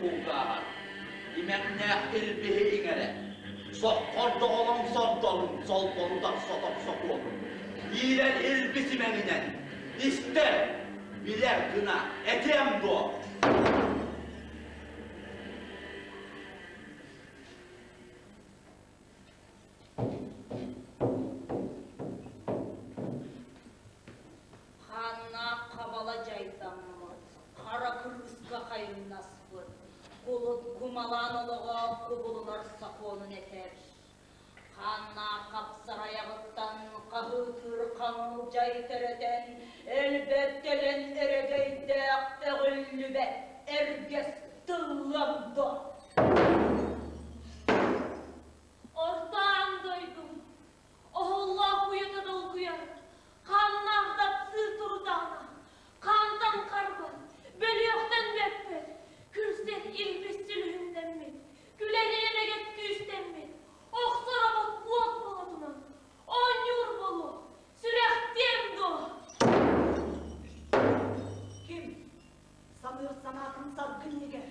buğdağı. İmemneh ilbihi ingere. Sokkorda olan sordolun, sol konuda sotok sokulun. Yiler ilbisi meninen. İster, biler gına, etem do. Hanna kabala caydanmaz, kara kırgızga hayın nasbı. Kulut kumalan oluğa kubulular sakonun eter. Hanna kapsar ayağıttan, kahıtır kanıl cay tereden, elbettelen eregeyde eğillübe, erges tıllamda. Ortağım duydum. Allah uyuta dolkuyar. Kanlarda sır turdağına. Kandan karban. Bölüyoktan meppet. Kürsen ilbis sülhünden mi? Gülenine get güçten mi? Oksara bak bulat bulatına. On yur bolu. Sürektem do. Kim? Sanırsan akın sargın niger.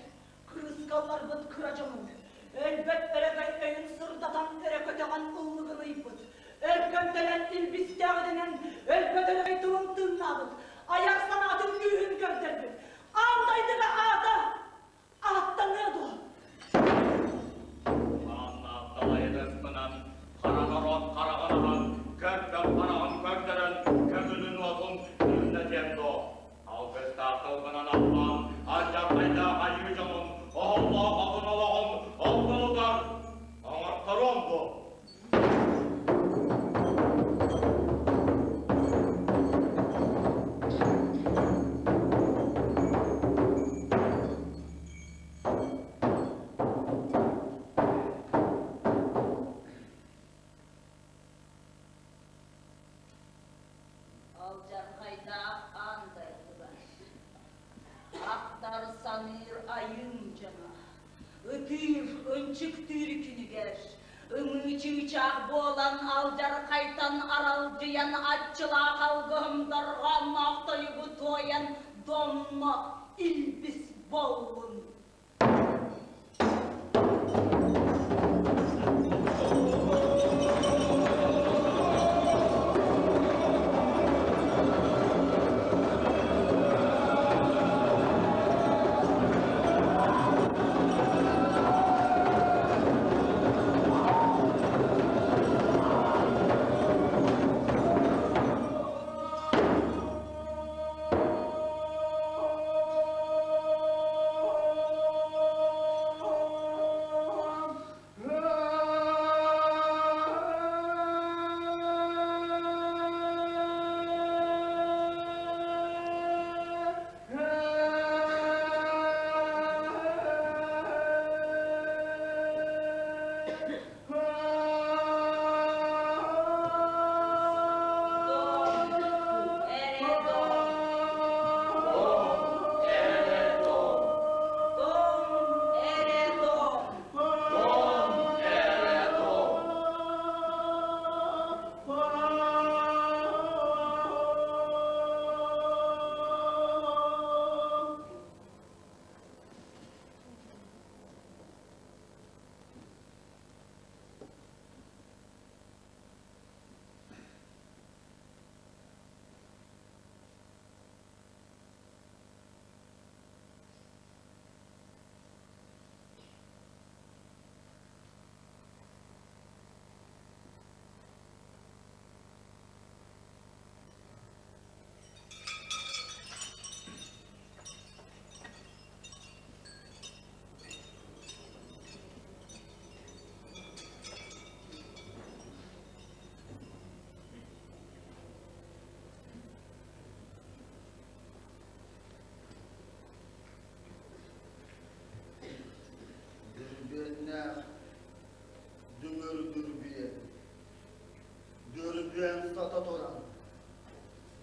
Kırıskallar bıt kıracamın. Elbet eregay öyün sırdatan ereköteğen ıllıgını yıpıt. Erkentelen ilbis dağdenen elbet eregay tılın tığınabıt. Ayak sanatın gühün gövderdir. Ağdaydı ve ağda. Ağda ne do? Ağda dalayıdır bınan. Karanaron karaganahan. Kökten panahan kökteren. Kömülün olsun ünne temdo. Alkısta kılgınan Allah'ın. Ancak ayda hayyucumun. Allah adın Allah'ın. Allah'ın. Ağırtları oldu. Alcan hayda andaydılar. Aktar sanır ayın cana. Ötür, önçük türkünü ger. Ömüçü çağ boğulan alcar kaytan aralcıyan aççıla kalgımdargan aktayı bu toyan donma ilbis boğun. Dürbünler, dümür dürbüye, dürbün satat oran,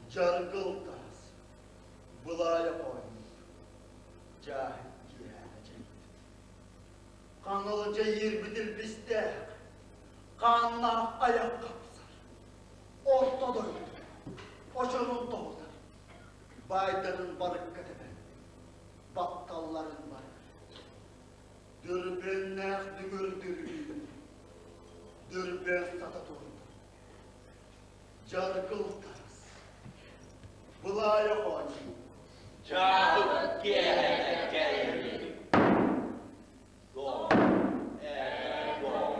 cargıl taras, bılaya koymuş, cahil girecek. Kanlıca yer bidir bizde, kanla ayak kapsar, orta doydu, oşanın doğulur, baydanın barık katepe, battalların barık. Dürbenler dümürdürgü, dürben satatordu. Cargıl tarız, bulaya koydu. Çabuk gel. Doğ. Doğ.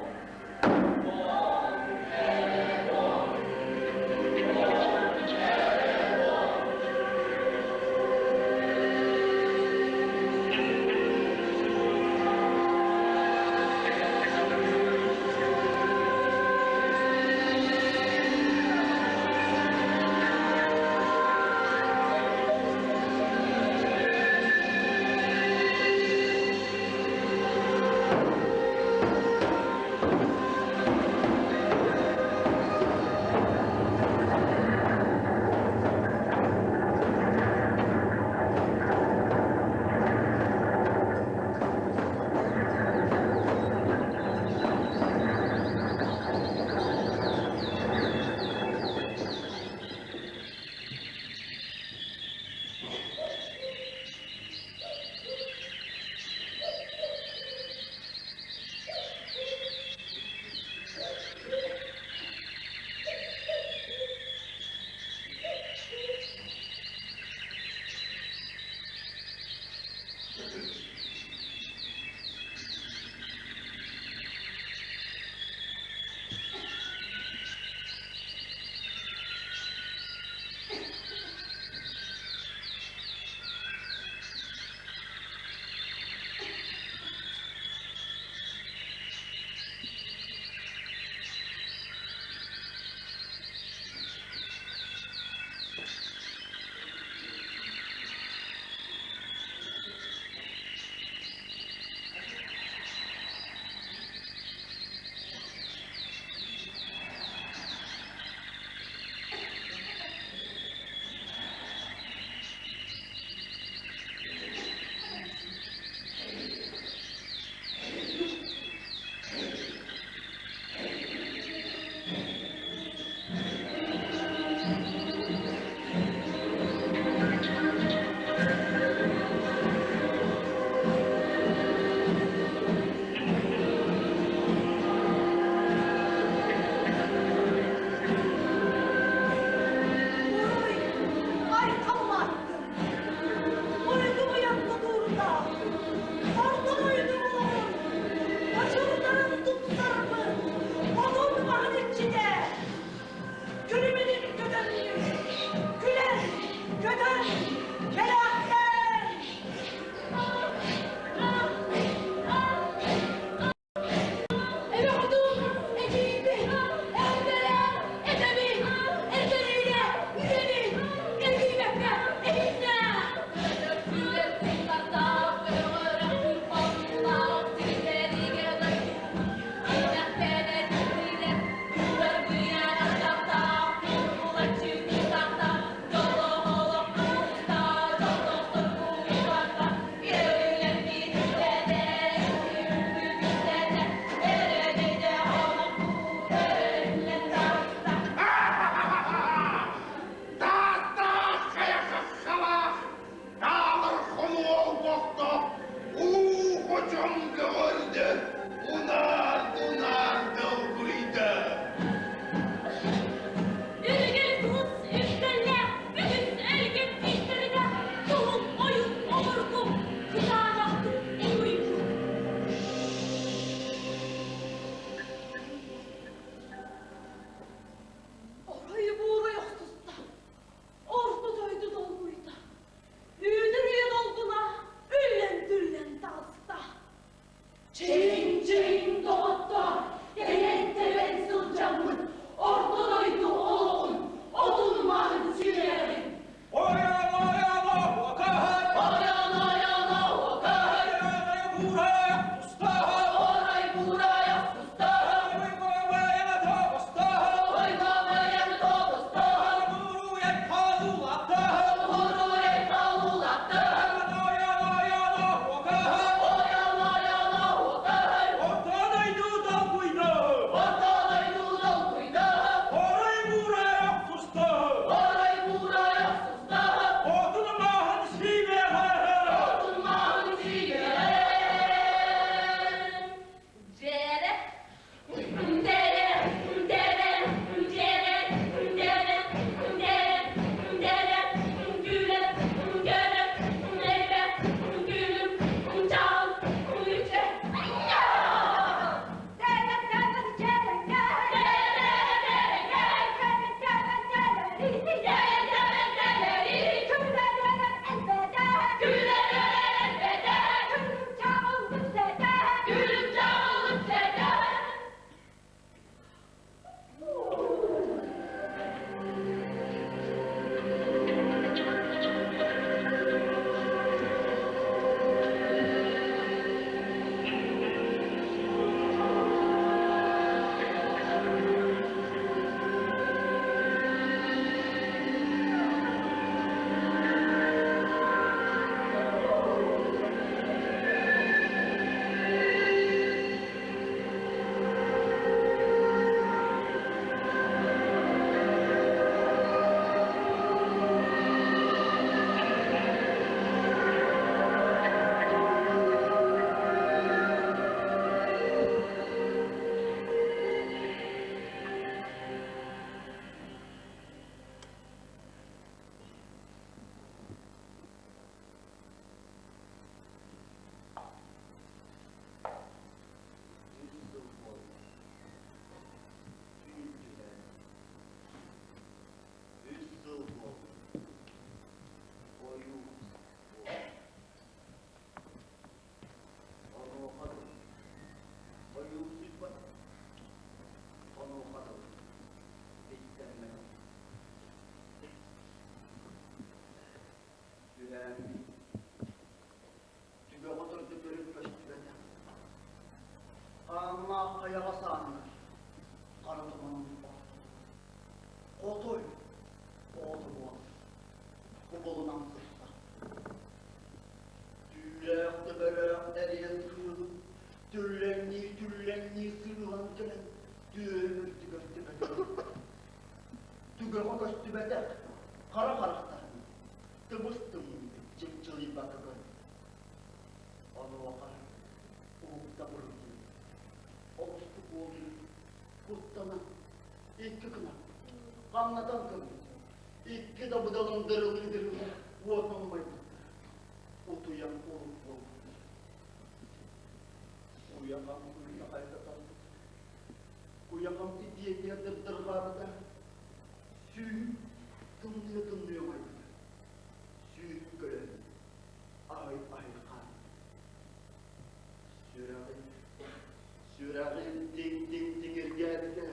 Tübe oturdu bölüp göçtübede. Ağına ayağa sağınlar. Karı dumanın var. Otoy. Oğlu bu var. Bu bolunan kırsa. Tüyekti böyle eriye tırılıp. Tüllenni sırılan gelen. Düğünür tübe. Tübe göçtübede. Kara karakter. Tıbıstım cımcılı bakıgın. Onu vakar. Uğupta vurdu. Oğustu boğdu. Kuttana. İki kına. Kanlatan kına. İki de budalın dırıldı. Vuatmamaydı. Utuyan olup. Uyakan kaytatan. Uyakan diye dırdırlarda. Süyü tınlıyor maydı. Süyü gören. Ay kan. Sürağın ding geldi.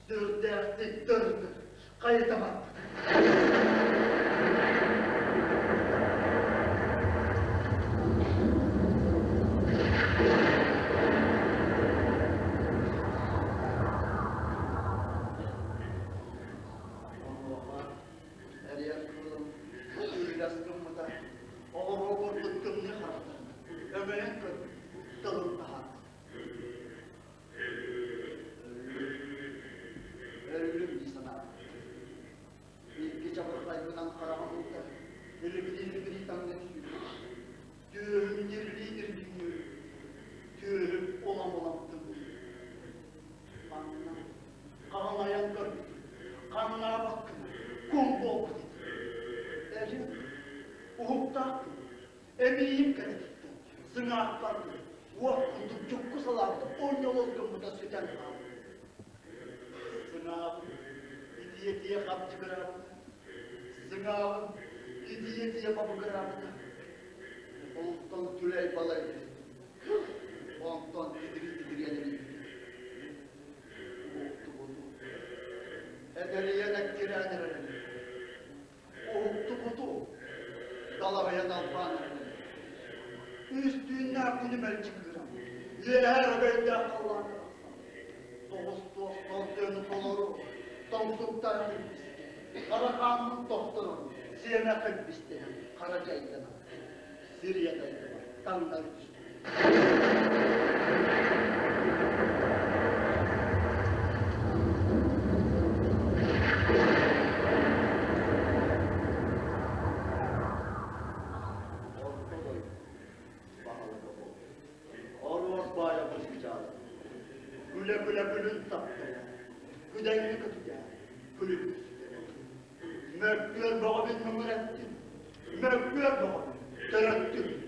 Dırdı. Kayıtamam. Her yer kırılım. Sürülas kırmıda. Oğru korkut kırmını haraptan. Ömeyen kır. Dalın daha. Ölüm sana. İlki çabuklayından karanlıkta. Elbiri tanrısı. Tüğüm dirlidir bilmiyor. Tüğüm olam tığım. Kanlayan kır. Kanlara bakın. Kum bol. Elim. Uhukta. Emeğim kredikti. Sınavlar. Vakıtıp çok kusalardı. 10 yol olgunluğunda süten kaldı. Sınav. İdiyetiye kapçı kırardı. Sınav. İdiyetiye babı kırardı. Ondan tüley balaydı. Ondan didir yeneriydi. Uhuktu budu. Ederiyenek direnirdi. Uhuktu budu. Dalavaya dalpanırdı. Üstünden günüme çıkıram. Yer bende kalan. Dosttan dönüp olur. Dostluktan bilmişti. Karakanlık doktorum. Siyeme kılmıştı. Karacaydı. Suriye'deydi. Tanrı'dan düştü. Orvos bağya koşacağız. Güle gülün taptaya. Güdenli kötüye. Gülün üstüne. Mökkör bağabin numar ettim. Mökkör bağabin. Terettüm.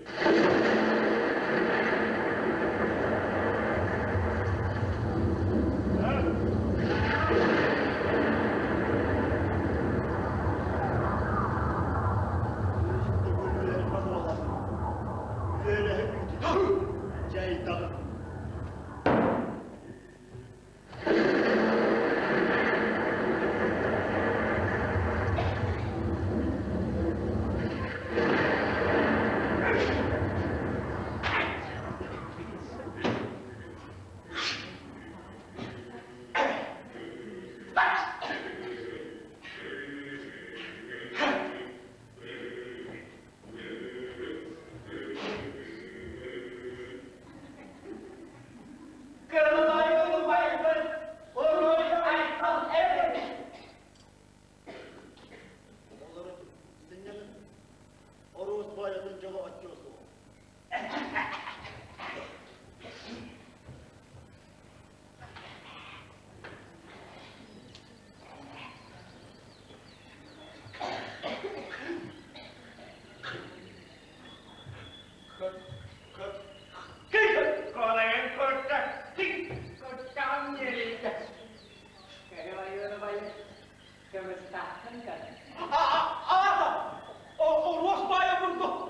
Aha! O Rosba'ya vurdu.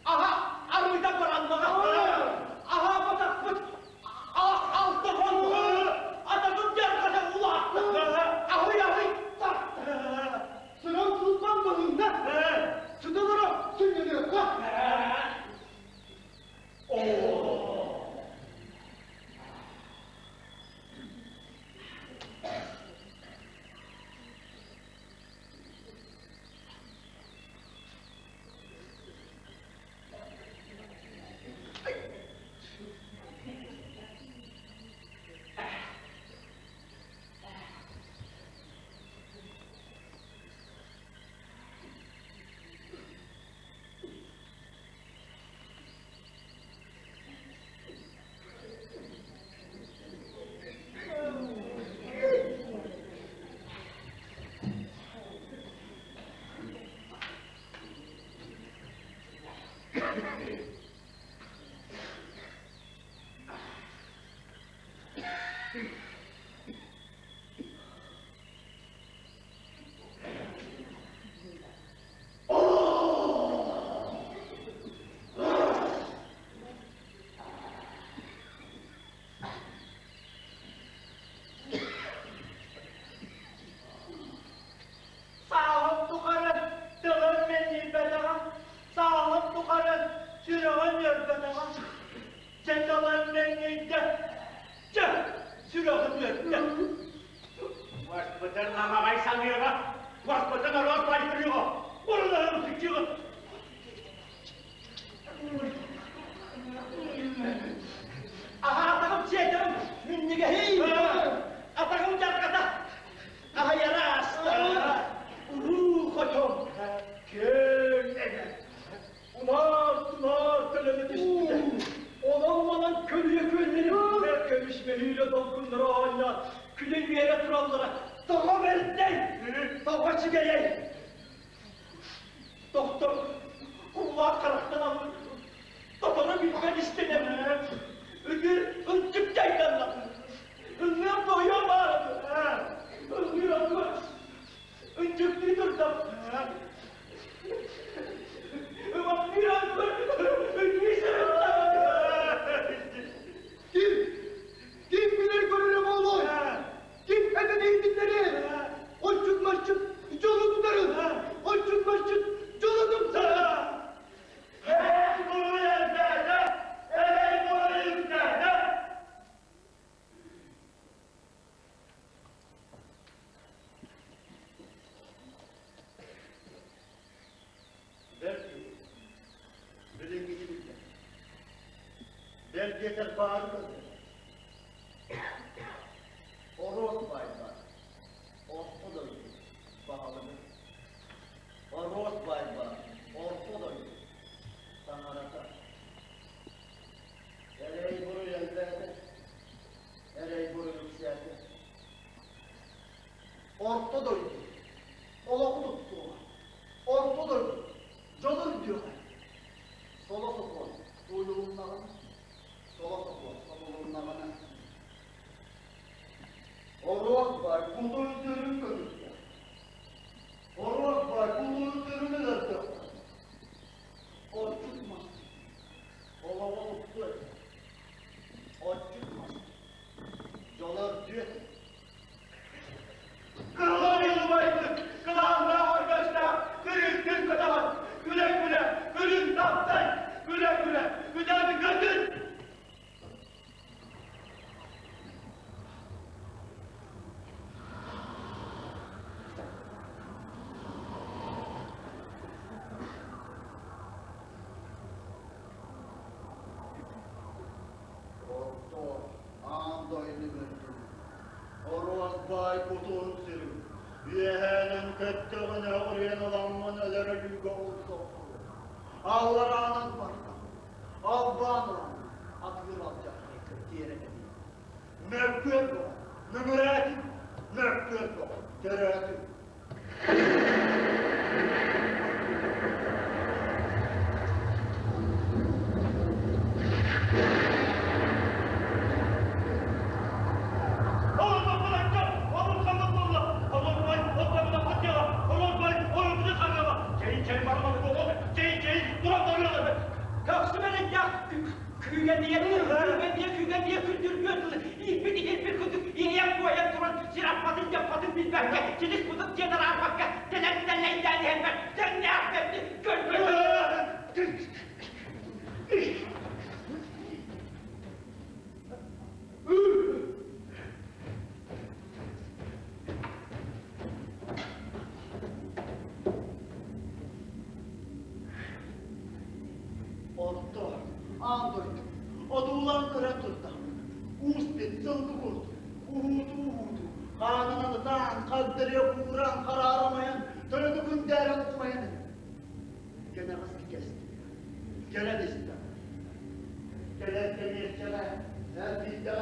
Aha! Arı'yı da bırakmadı. örgütüne. Sen de lan neydi? Çık! Sürahın yerde. Vaspıtın namağay sanıyor ha. Vaspıtın arvaz baydırıyor ha. Allah'ım sıçıyor. Aha atakım çiğdim. Minnige hey. Atakım carkada. Aha yaras. Koçum. Kim? Ular telede düştü. Olanmadan köylüye köylerim. Ve kömüşmeliyle dolgunlara hala. Külün bir yere turallara. Dağa verden. Dağa çıkayım. Doktor. Kulağa karaktan alır. Doktora bilmen istenemem. Ödür, öntük caydanlar. Önnüm doyuyor bağırdı. Önnür adı. Öncüklü durdum. Ama bir adı. Önnür Kim bilir görürüm oğlum? Kim eden eğitimleri? Olçun maçın, yolu tutarım. Olçun maçın, yolu tutarım. Hey bu yerde, hey bu yerde. Bilin gidi bilin. Belki yeter bağırdı. Oros baylar. Ortodoks. Bahalıdır. Oros baylar. Ortodoks. Sanarata. Ereği buru yelberde. Ereği buru yükseldi. Ortodoks. Ola unuttu. Ortodoks. Canım diyorlar. Sola sokon. Uyluğundan. Sola sokon. Soluluğundan. Oros var, kulu üzerine görürler. Oros var, kulu üzerine görürler. O çıkmaz. Ola unuttu. O çıkmaz. Yolar diyor. Kırılan yolu baydı. Kılağında arkadaşlar. Kırıktın kıtaman. Güle güle. Gülün taptay. Güle güle. Güzel bir götür. Doktor, andoyunu gördüm. Oros bay kutuğun sürüm. Yeğenin köttüğüne uğrayan olanman ölere gülge olsa. Ağlar anan varsa. Alban atılır alacak. Diyerek edeyim. Mevküet o. Nümüretim. Mevküet o. Teretim. Oğlum bırakacağım. Oğlum sandım valla. Oğlum bay. Otlarına patıyorlar. Oğlum bay. Oğlum bizi sanıyorlar. Çeyin varmadık oğlum. Çeyin. Durak varıyorlar be. Kalksın benim ya. Köygen diye küldürmüyorsunuz. Bir kutuk ineyen koyan duran. Sirat patınca patın bir berke. Çilik kutuk cenar arpakka. Denenden neyden hemen. Sen ne yaptın? Görmüyorsun. Orto, andoydu. O da ulan kıratırdı. Uspet, zılgı vurdu. Uhudu. Kanını dan, kadderiye vuran, kararamayan, dönüdükün derin okumayan. Gene hızlı kesti. Gene dizdi. Gene demir gene. Her bizde.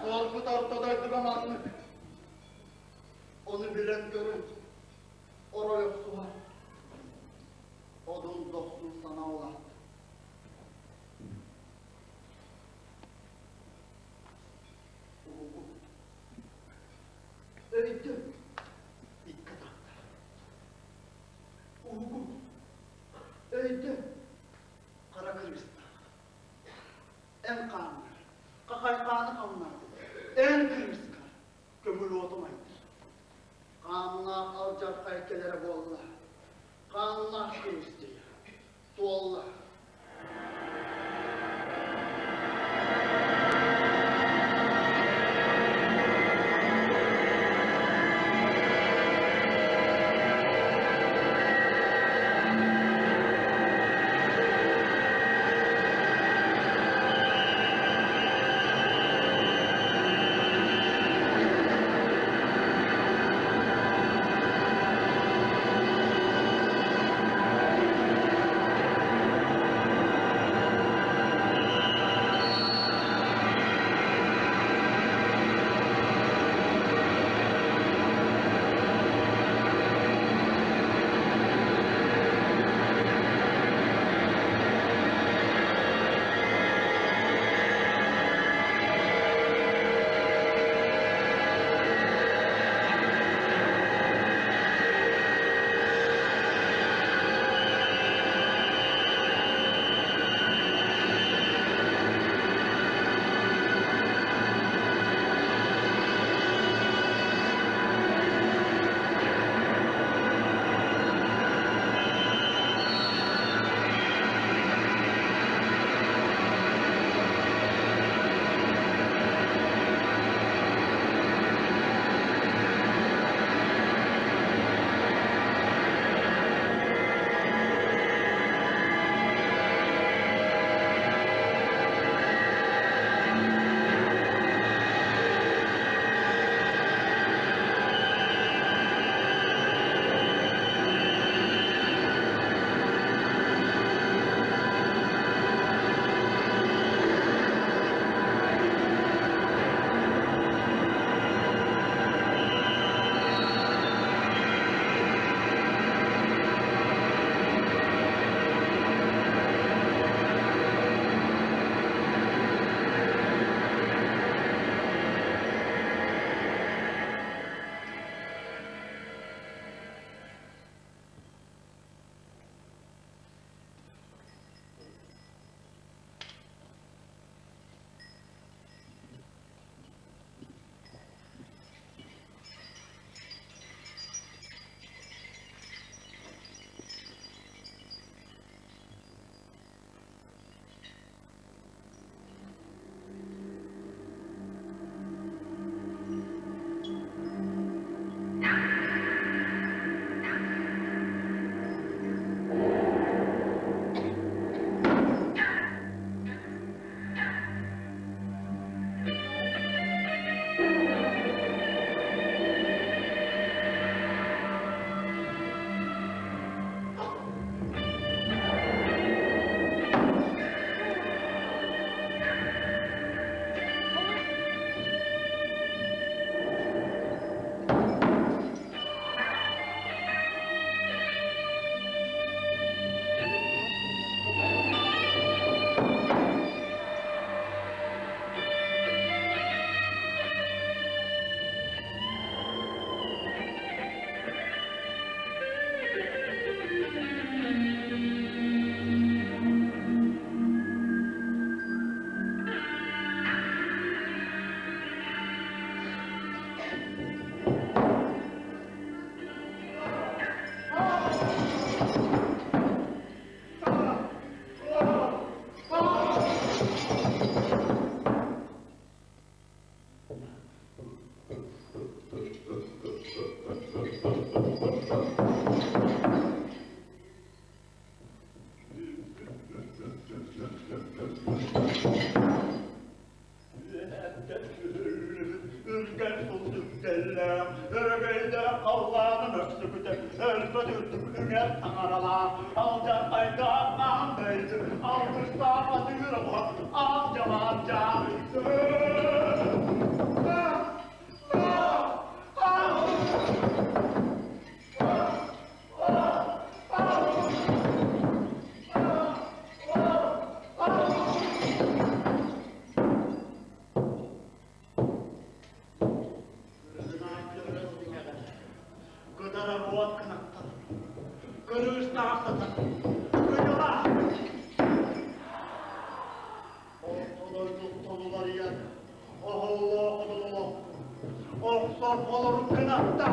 Korkut ortadaydı amanlık. Onu bilen görür. Oraya su var. Odun öldü. Dikkat et. Uğur öldü. Kara Kırgızistan. En kanlı. Kakay kanı kanlardı. En kırmızı kan. Gömülü otomaydı. Kanlar alacak erkelere bolla. Kanlar kırmızı. Dolla. Allah'ın öksürükte, ölpödürdüm üner tanaralar, alacak ayda mandaydı, almışsa adıyorum o, amcam amcam. Buat kenapa? Kerus tak Kıyıla! Ortadoyduk tolular yer. Oh Allah Allah. Oh sarp olurum kınatta.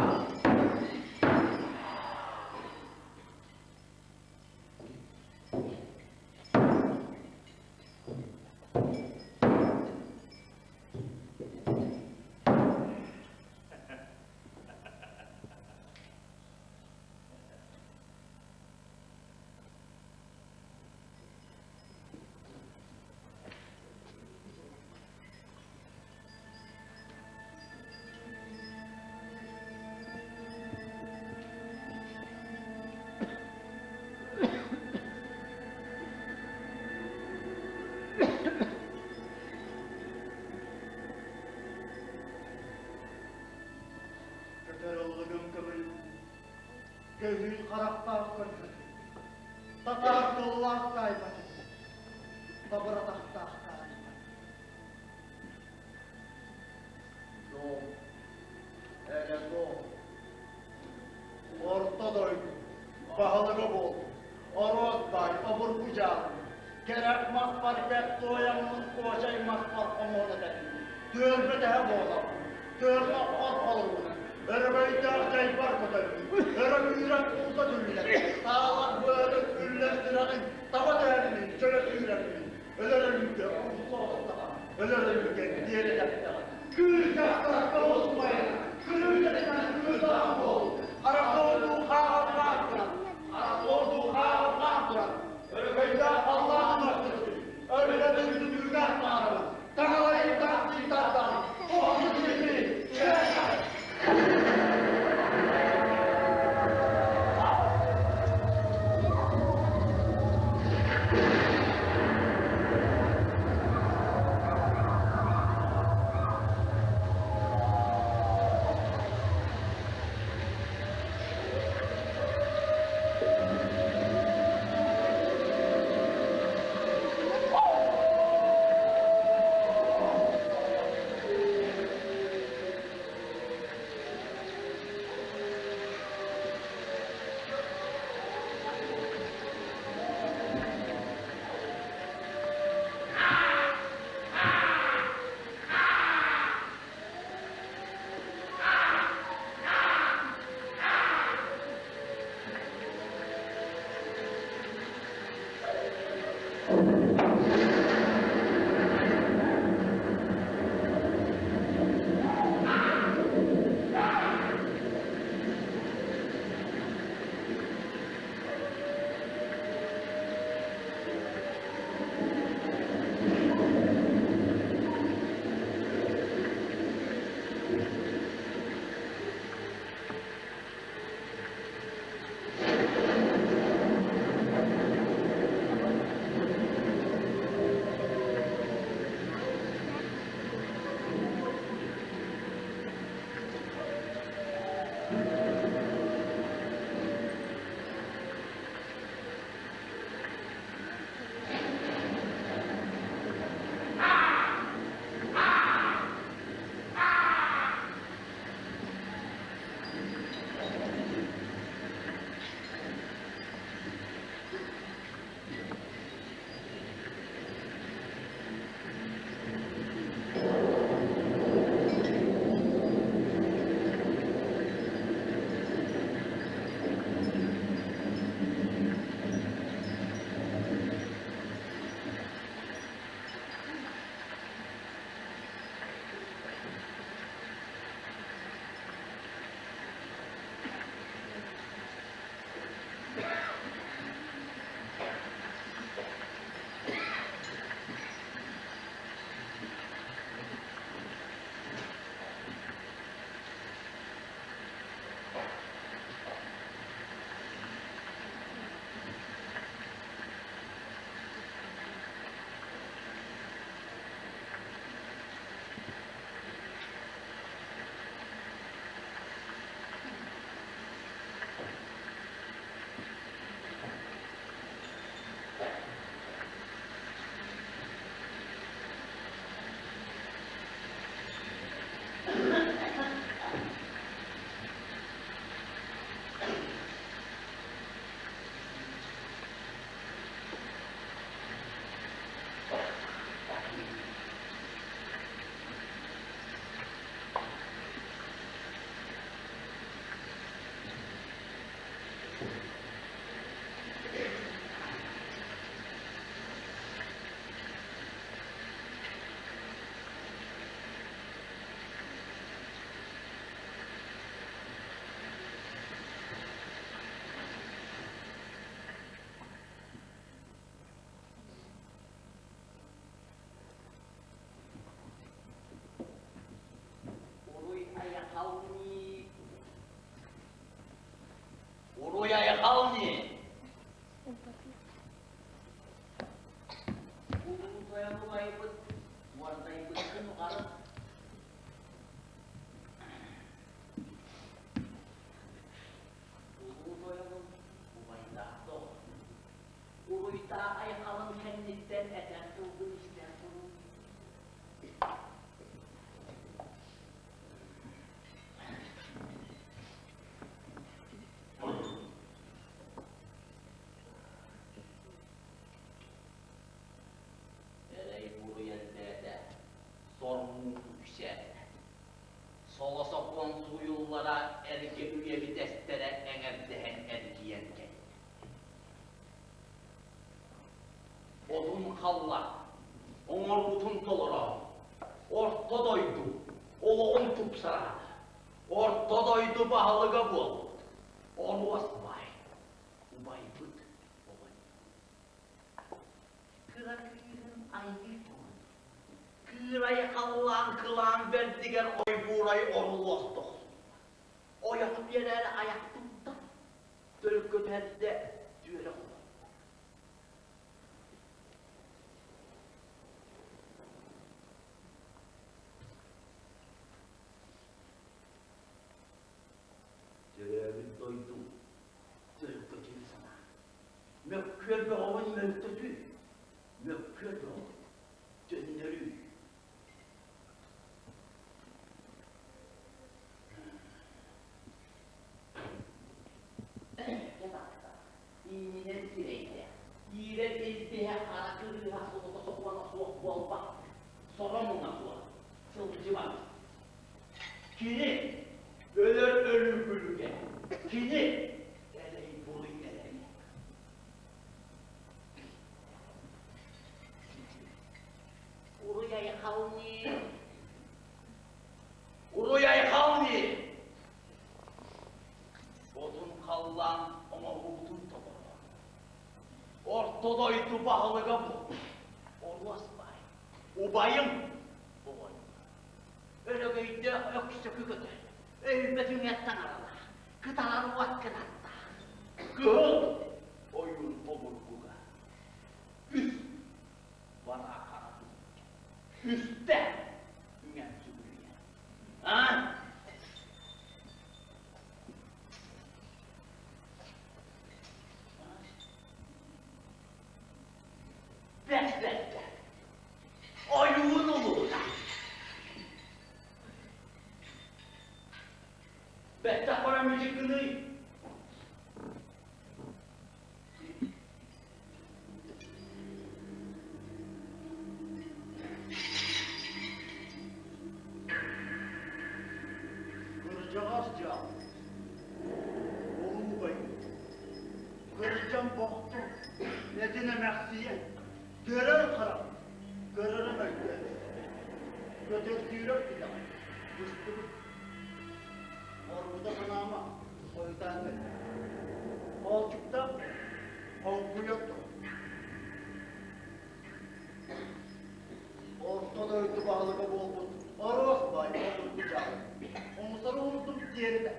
Köterolluğum kıvırı. Gözü karakter kırdı. Tatar dollar kaymadı. Tabıra tahta kaymadı. Yok. Evet yok. Ortadoydu. Pahalığı bol. Oroz bay, obur kucağı. Gerek makbar bek doyanmış koşay makbar omona dedi. Dörbe de boğlam. Dörbe or olur bunu. Örbeyi dağcay var kutu. Örbe yürek bulsa dürüler. Dağlar böyle gülleştirenin tava değerinin şöyle yüreğinin. Ölerim ki olsa olsa. Ölerim ki diğeri de. Gül yaktakta olmayın. Gül yaktakta gül dağım ol. Arap olduğu kağıtlar duran. Arap olduğu kağıtlar duran. Örbeyi Allah'ın vaktidir. Öyle de yüzü düzgün bağırır. Takalayı taktı tattan. Oldu gibi. Daha ayakalın kendikten eder, buldun işte bunu. Nereye bu yerlerde sorumluluk yüksek. Solosokon suyullara erge üye bir destere eğerdehen ergiyenken. Odun kalla, onur butun dolara, orta doydu, oluğun tupsara, orta doydu bahalıga bol, olmaz bay, ubay bıt, olay. Kırakırın aynı konu, kırayı kallan kılan verdiger oy burayı orulostuk. O yakıp yerleri ayak tuttu, dölük göterde düğüre oldu. Dövün doydu, dölük götürü sana. Mökkör bir oğun möktüdü, mökkör bir oğun döndürü. İğneden direğde, iğren ezdiğe karakırlığa soğuda sokmana soğuk bol bak, soramuna soğuk, sılcı bak. Kini, ölür ölür gülüge, kini, eleği buluy eleği. Uruyayı kavni, uruyayı kavni. Odun kallan ama udun topala. Ortodoydu bahalıga bu. Olmaz bay. Ubayım. Ubayım. Öyle göyde öksökü götür. Öybetin yattan arala. Kıtalar uvat kınatta. Kıl. Oyun omurguga. Üst. Vara karatı. Üstte. Ümen sübüye. Ha? Besbette. Oyun olur. Bette para müzikini. Kırcağızca, oğlum bayım, kırcam baktı, nedine mersiye, görer karam, görürüm öyle. Götürdüğürüm bir daha, kıstırıp, orada kınama, soydan ver. Koltukta, korku yoktu. Ortada öldü bağlıga boldun, aros bay, olur kucağı. Omuzları unuttum diğerine.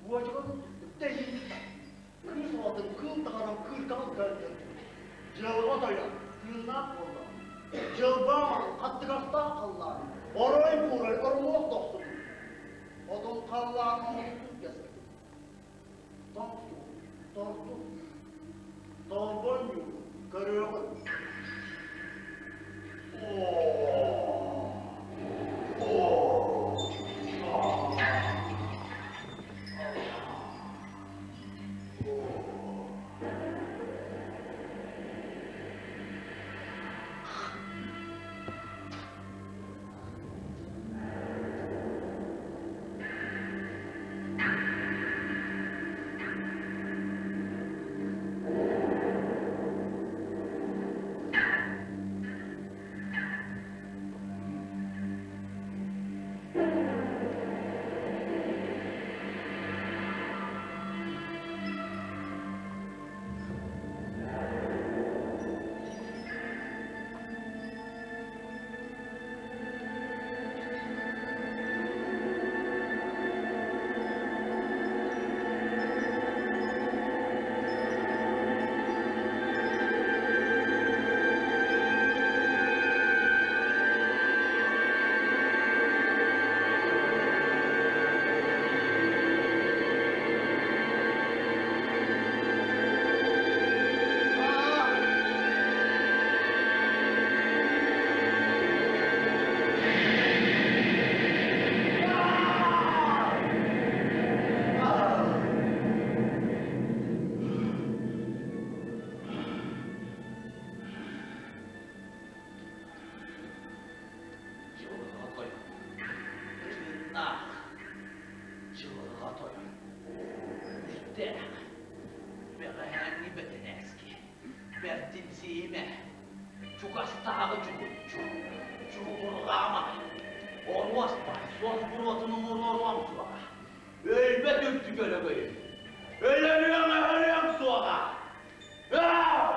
Kuvacığı unuttum, değil. Kız aldım, kıl dağınım, kırkan gördüm. Cılga dayan, kıyınak oldu. Cılbağım, kattıkasta Allah'ım. Orayı burayı, ormuz dostum. Odun kallağını unuttum kesin. Dostum, dostum. Dolbon yok, görüyorum. döktük arabayı. Ölüyorum sonra. Ah!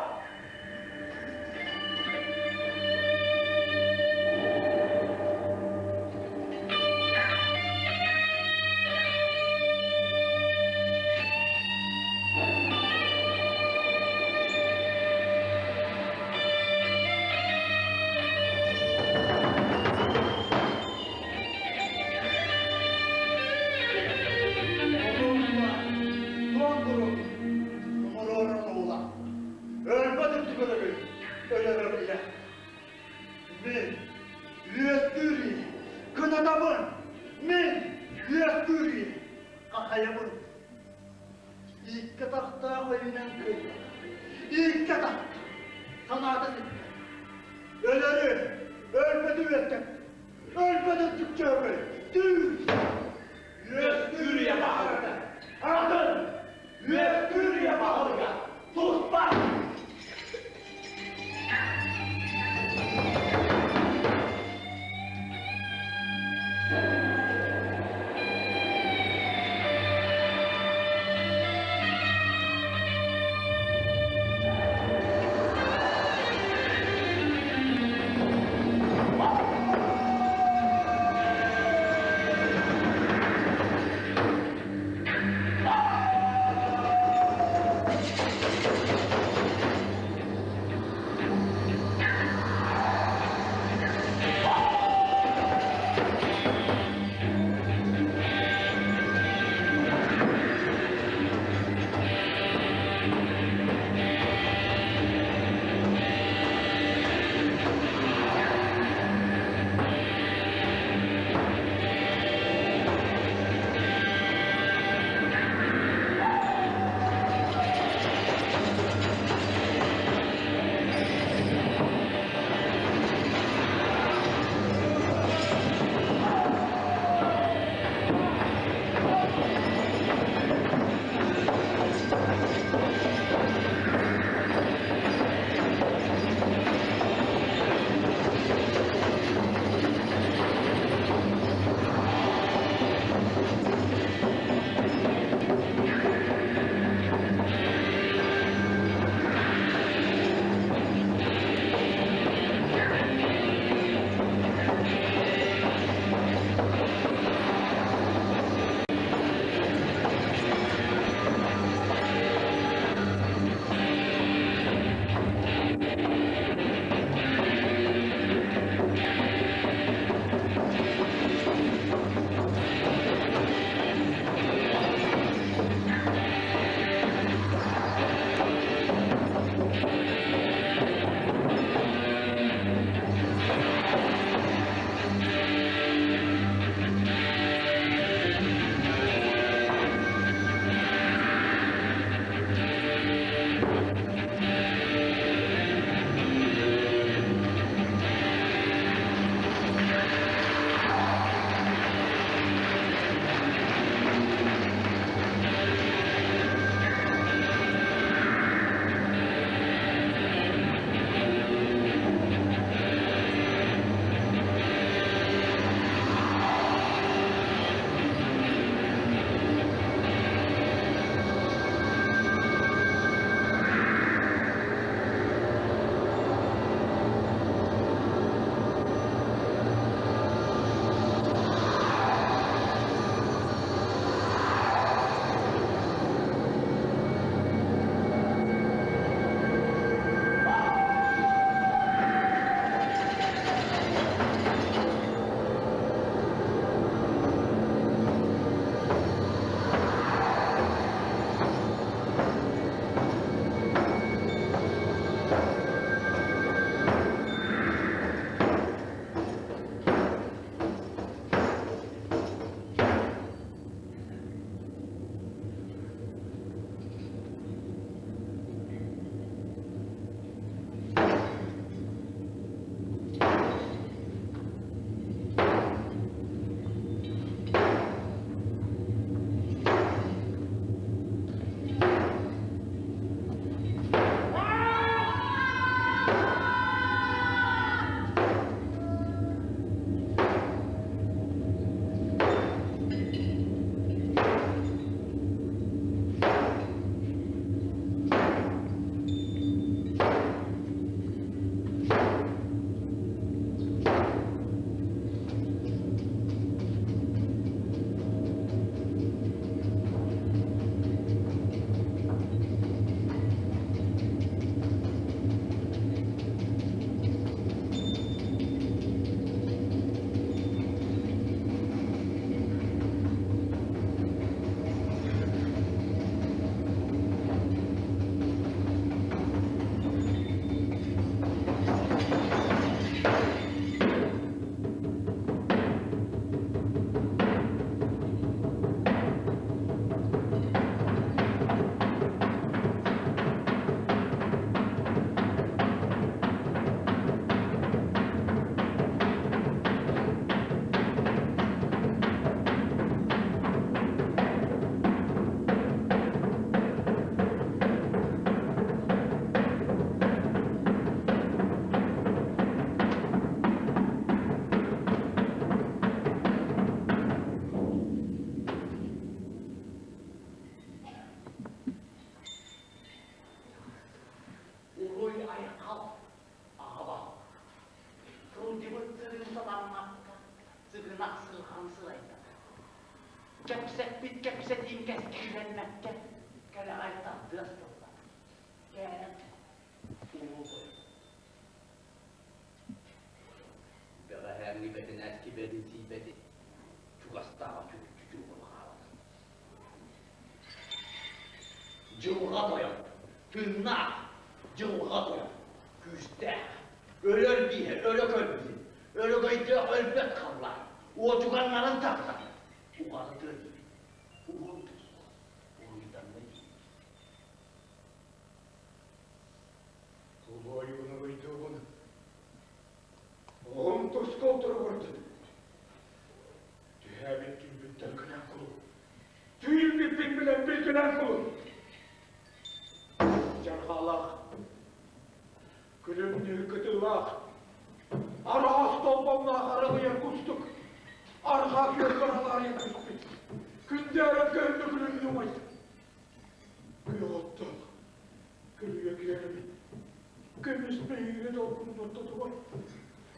kepsetiğim keskinlenmekte. Kale aytan dırstırlar. Gel. Ulu. Bera her nibetin eski bedin sibedi. Çugastağa çuğu havalı. Cılga doyum. Tümna. Cılga doyum. Küste. Ölür diye, ölük ölmüyor. Ölük ayıcı ölbet kallar. O çuganların taklar. Uğalıdır gibi. Uğuldur. Uğuldan ne diyeyim? Ulu ayıbını uydu bunu. Oğlum toşka oturuyordu. Düğabet gülbütten kınan kulu. Tüyül bipin bilen bilginen kulu. Carhalak. Gülüm nürkütülak. Arağız dolbamla arabaya kustuk. Arka gözleralar yakıştık. Günderim gördü gülüm yumaydı. Gül ottuk. Gül yekerim. Gümüş beyni dolkundu tutumak.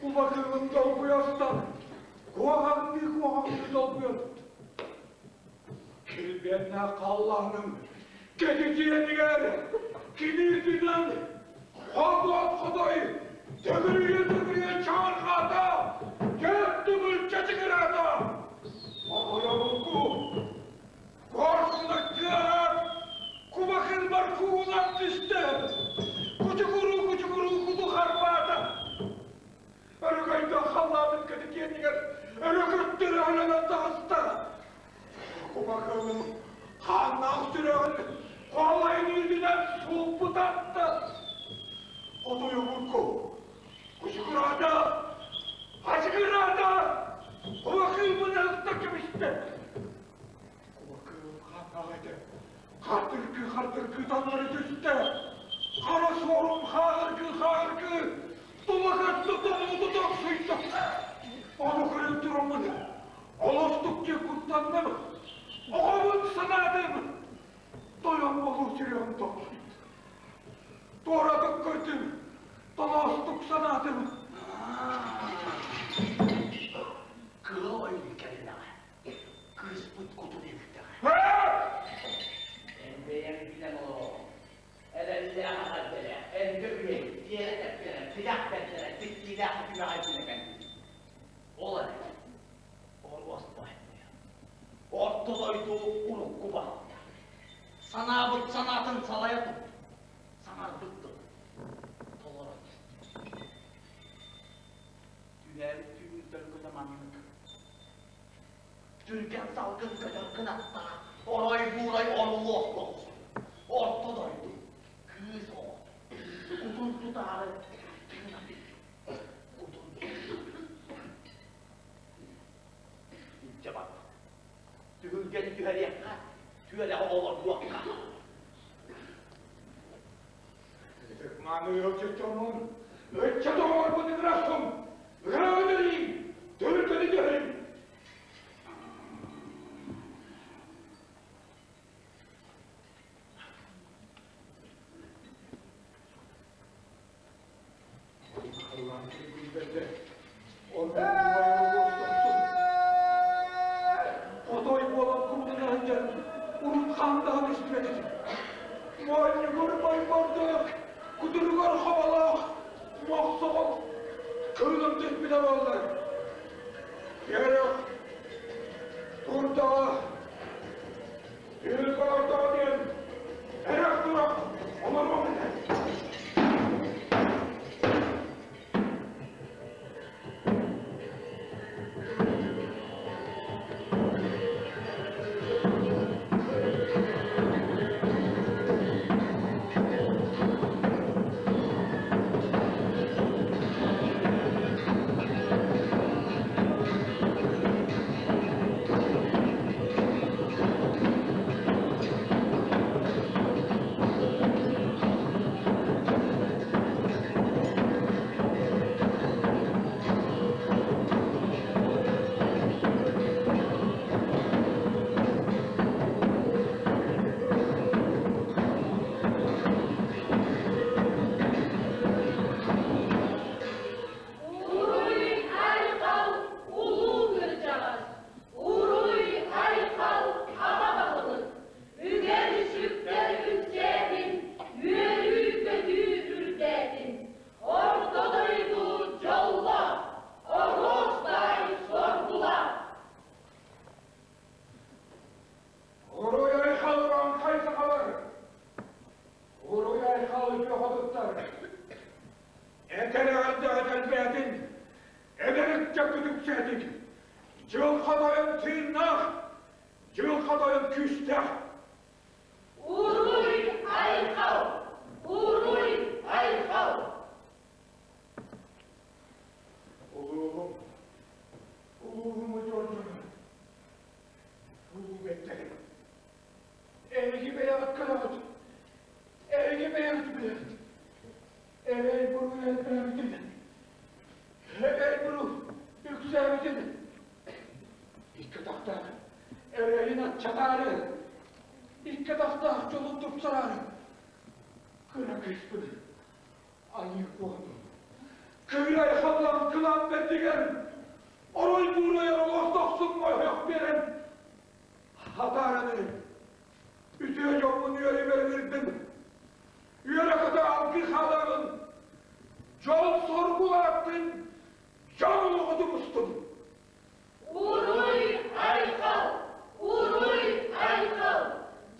Bu bakımın dolkuyastan. Kuvahangi dolkuyor. Kilbenle kallanım. Gediciye diğer. Kinirdinden. Hagvat kudayı. Dögürüye çağırgada. Göktümül çeçikirada. Ağlamukku. Korkundakiler. Kubakır var kuğulan düştü. Kucukuru kudu harpada. Örgüyde halladın kötü kendiler. Örgüttür ölene dağısta. Kubakırın kandan süren kolayın yüzünden soğuk butattı. O da yumurku. Kucukurada. Hacıkırada. Kubakır bunu ıstakım işte. Kubakırın kanlaydı. Hartırkı damları düştü. Kara sorum harkı. Dolakatlı domuzu doksuydu. Onu kırıp duramadı. Olastıkça kutlandım. Oğlum sanadım. Doyanmalı sürüyorum toplaydı. Doğradık gördüm. Dolastık sanadım. Kılı oyunu kendine. Kız pıt kutu demişler. En beğendiğim o. Elinde hazırı, el göbeği, diğer tepkine, plak beklere, bittiğine hafif halinde kendisi. Ola ne? Olmaz bu etmiyor. Ortadoydu unuk kubahtı. Sana bıt sanatın salaya tuttu. Sana bıttı. Tolara gitti. Düğer tüyüzden kızamanlık. Türken salgın kadar kınatta. Oray buğray oruluk olsun. Ortadoydu. Kız oldu. Kudun tutarı. Kudun. İnce bak. Tühülgeni tüheri yakar. Tüheri olur duakka. Tekmanı ölçütümün. Ölçütüm olmadı bıraktım. Öğreneyim. Dörtünü göreyim. Allah'ın gülbette. Onun duvarını dostum. Otoy bolan kumuna önce onun kandan üstüne. Muayene görmeyi vardık. Kudurular havalar. Mahsol. Kırılım tespite varlar. Yarık. Turda. İlk orta diyen. Erak durak. Aman aman. kalıcı hoduklar. Etelerde edelbeydin, ebelikçe kütüksedik. Cılkadayım tırnak, cılkadayım küstah. Uruy aykav, uruy aykav. Uluğum, uluğumu gördüm. Uluğum beklerim. Eğgi beyaz kılavuz, eğgi beyaz beyaz. Evvel bunu elbemedin, evvel bunu yükselmedin. İki dakika, evvelin çatarı, iki dakika çoluk tutsalar. Kıra kıspını, ayık oldu. Köyler hallam kılan verdigen, orayı buraya ortaksun moyak veren. Hatarını, ütüye yomun yöre verirdim. Yöre kadar algı haların, yol sorgulattın, yol okudumustun. Uruy aykav, uruy aykav.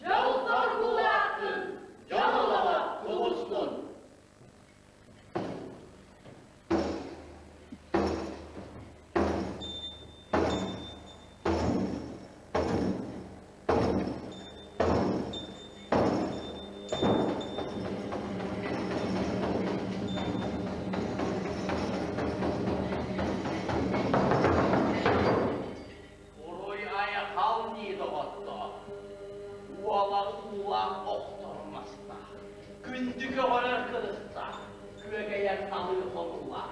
Yol sorgulattın, yol okudumustun. Uruy ayakal niydi hatta. Uvalar ulan oktarmasta. Gündükü horar kılıçta. Köge yer kalır konular.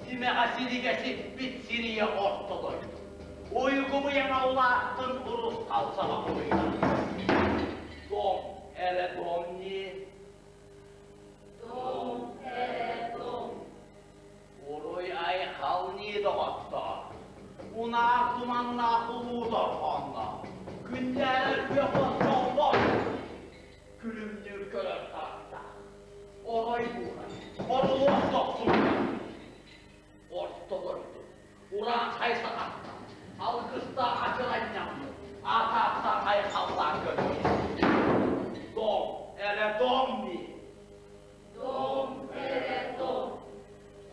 Sime asili geçip bitsiriye ortadoy. Uygumu yana ulattın urus kalsama uylar. Dom, ele dom ni. Dom, ere dom. Uruy ayakal niydi hatta. Una dumanla huludur onda. Günler yok olmaz. Gülümdür görür tahta. Oray buğray. Oruluğa soksun. Ortada durdu. Uğran saysa tahta. Alkısta açılan yandı. Atakta aykallar götürür. Dom, ele dom mi? Dom, ere dom.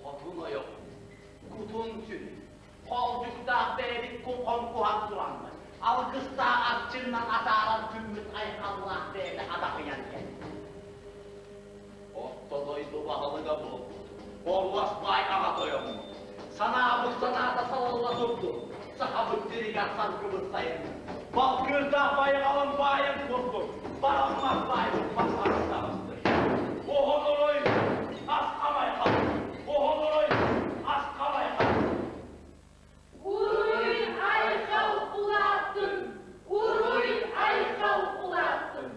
Kotuna yok. Kutun tünü. Kolcukta beredik kukon kuhan duranlar. Alkısta akçından ataran tümmüt aykallar böyle adamı yanken. Ortadoydu bahalıga bu. Borlas bay ağa doyamı. Sana bu sana da salalla durdu. Sahabık diri yatsan kıvırsayın. Balkırda bayağın bayın kurdu. Barınmaz bayın basarında bastır. Ohonuroy az kamay kal. Ohonuroy az kamay kal. Uruy aykav ulattın, uruy aykav ulattın.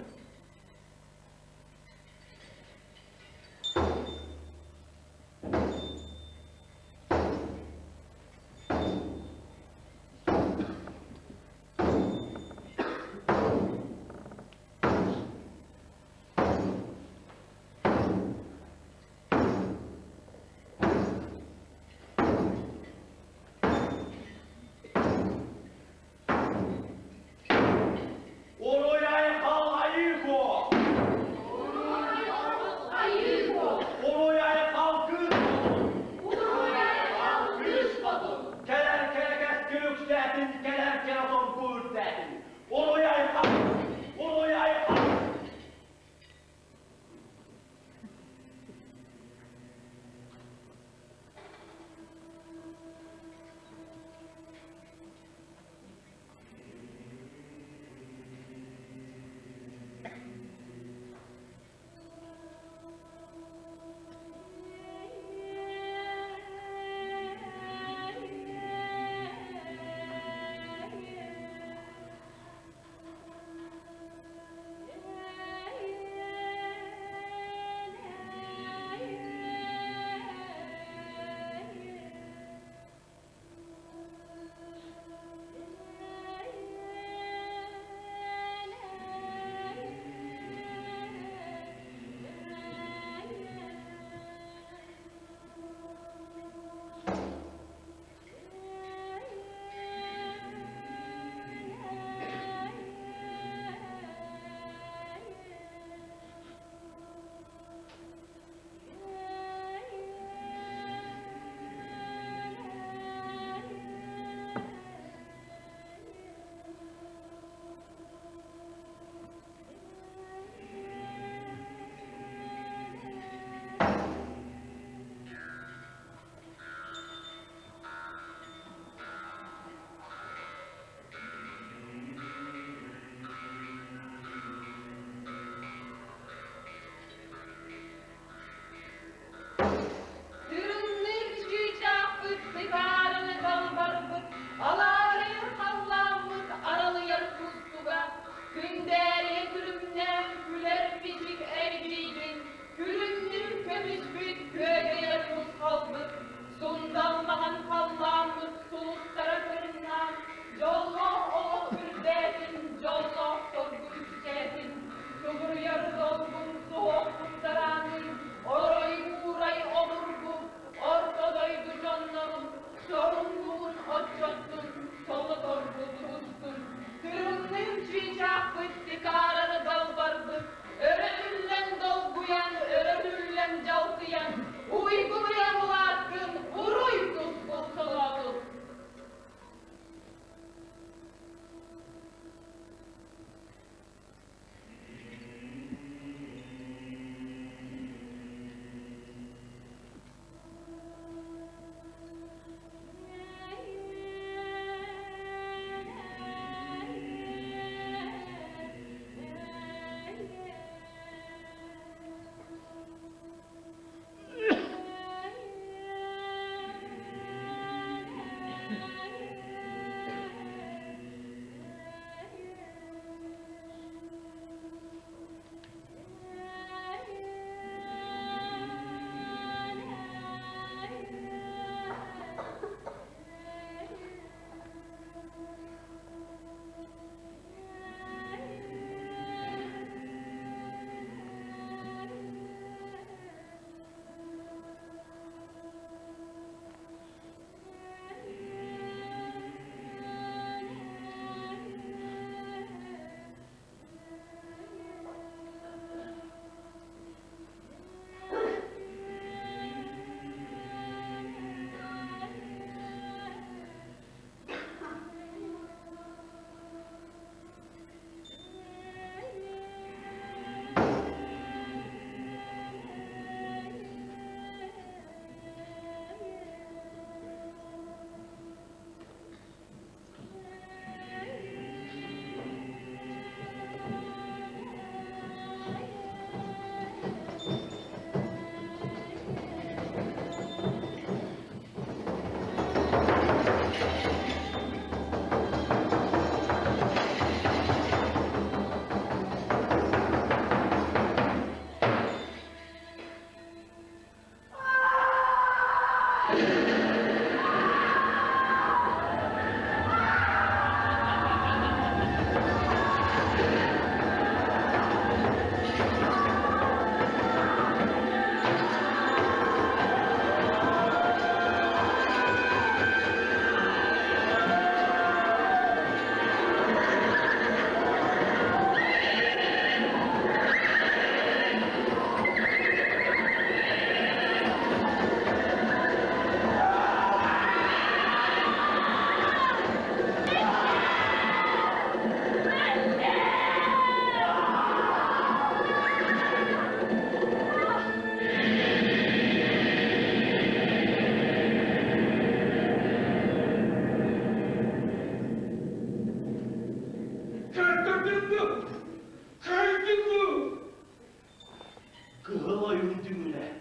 Kıhılayın düğüne.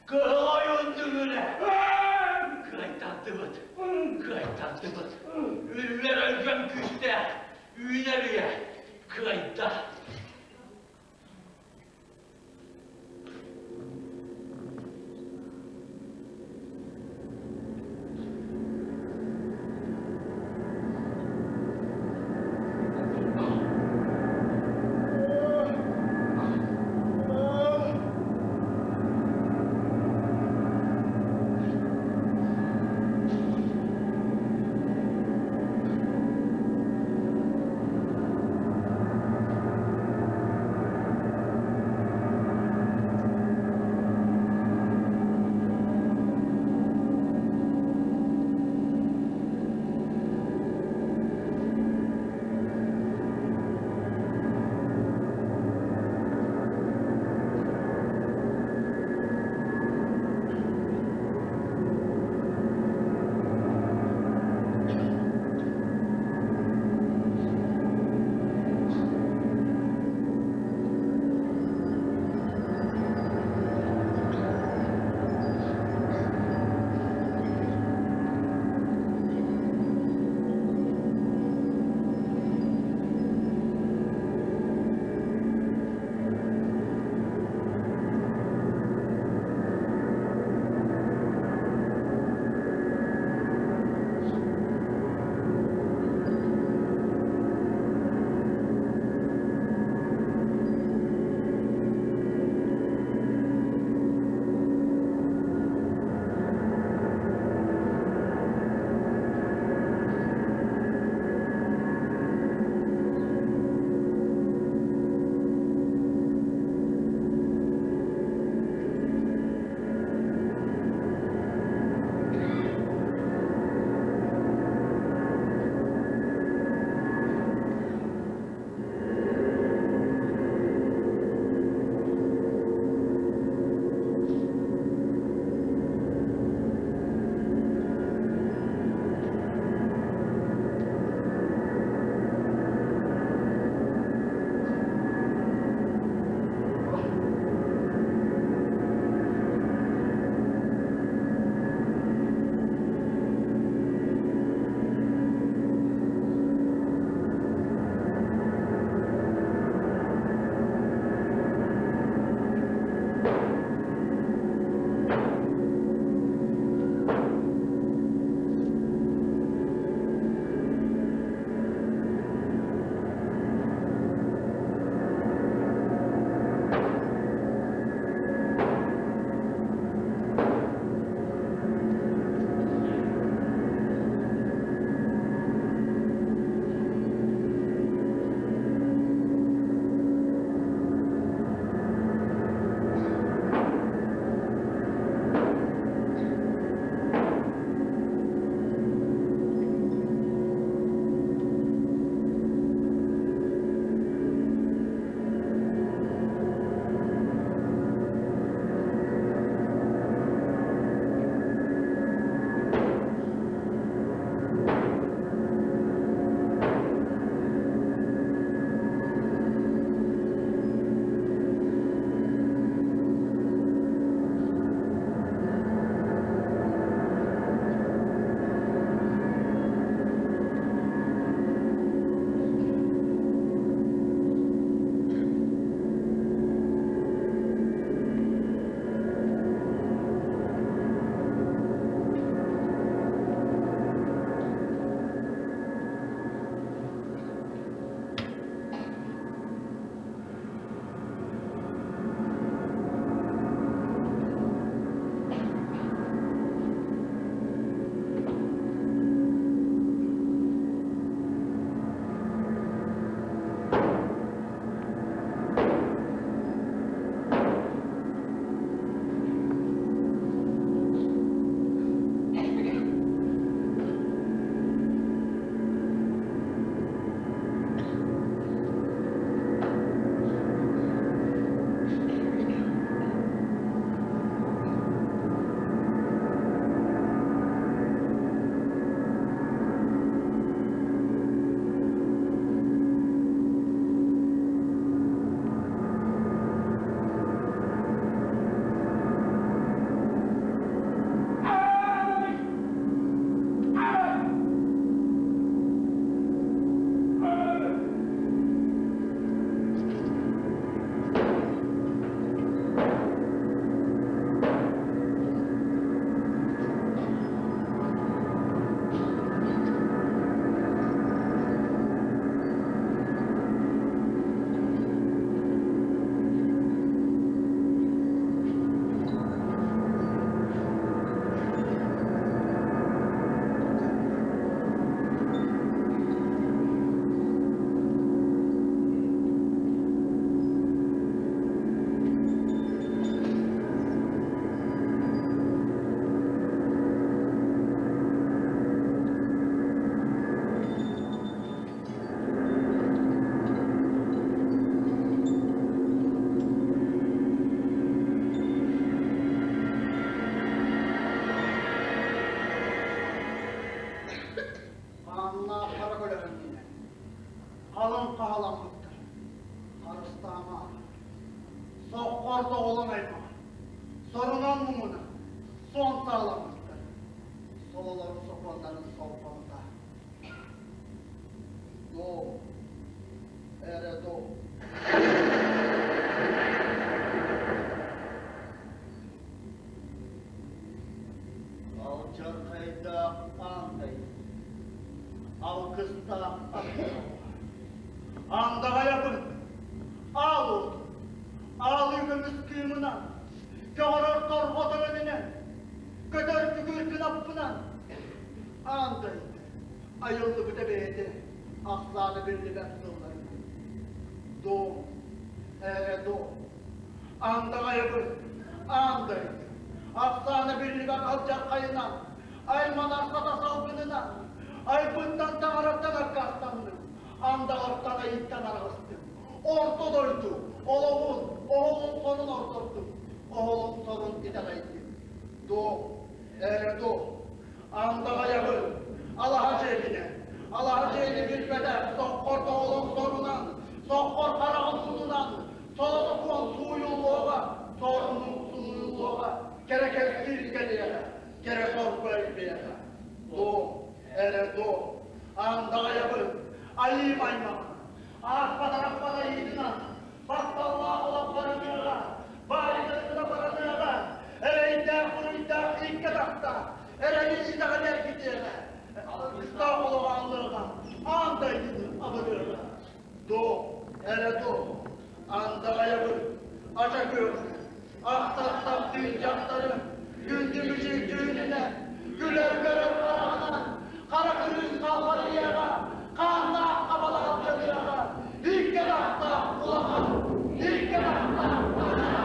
Kıhılayın düğüne. Kaytan tıbıt. Kaytan tıbıt. Üller ölgem küste. Üyneriye. Kaytan. orta olamayma. Sorunan mumuna, son sağlamıştır. Soluların sopanların solpanında. Doğu, ere doğu. Alçar kayda andayız. Alkısta akıyor. Andağa yapın. Ağ oldu. Ağlıyımız kıyımına. Kağırır torba önüne. Köder tükür kınapına. Andaydı. Ayıldı bu da beydi. Aslanı birli ben sığlarım. Doğum. Doğum. Andağa yapın. Andaydı. Aslanı birli ben alacak kayına. Ay manasada salgınına. Ay bundan tanrıktan arkaslandı. Anda ortada yitten arastı. Orta doydu. Oğlun sonun ortası. Oğlun sonun idareydi. Doğu. Doğu. Anda yapın. Allah'a cebine. Allah'a cebine bilmeden. Sokkor oğlun sorunan. Sokkor karağın sununan. Soğukun suyulluğa. Sorunun suyulluğa. Gerek bir geliye. Gerek sorgu bir yere. Doğu. Doğu. Anda yapın. Ali mayma. Aspada yiğidina. Baktallah olan paranıya. Barizasına paranıya. Ereyde kuruyda ilk kadakta. Ereyde kadar gidiyor. İstanbul'a anlığına. Andaydı abırıyorlar. Doğu. Doğu. Anda yapın. Aca gör. Aktarsam dünyacakları. Gündümüzün düğününe. Güler görer karağına. Kara kırız kalkarı yere. Kanla kabalar dönüyor. İlk kenarda ulama. İlk kenarda ulama.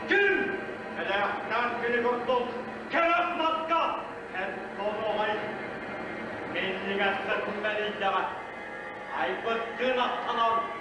Kim? Hedeften biri kurtul. Keref matka. Hep sonu hayır. Menliğe sırtın beni izleme. Ay bıkkın atsanar.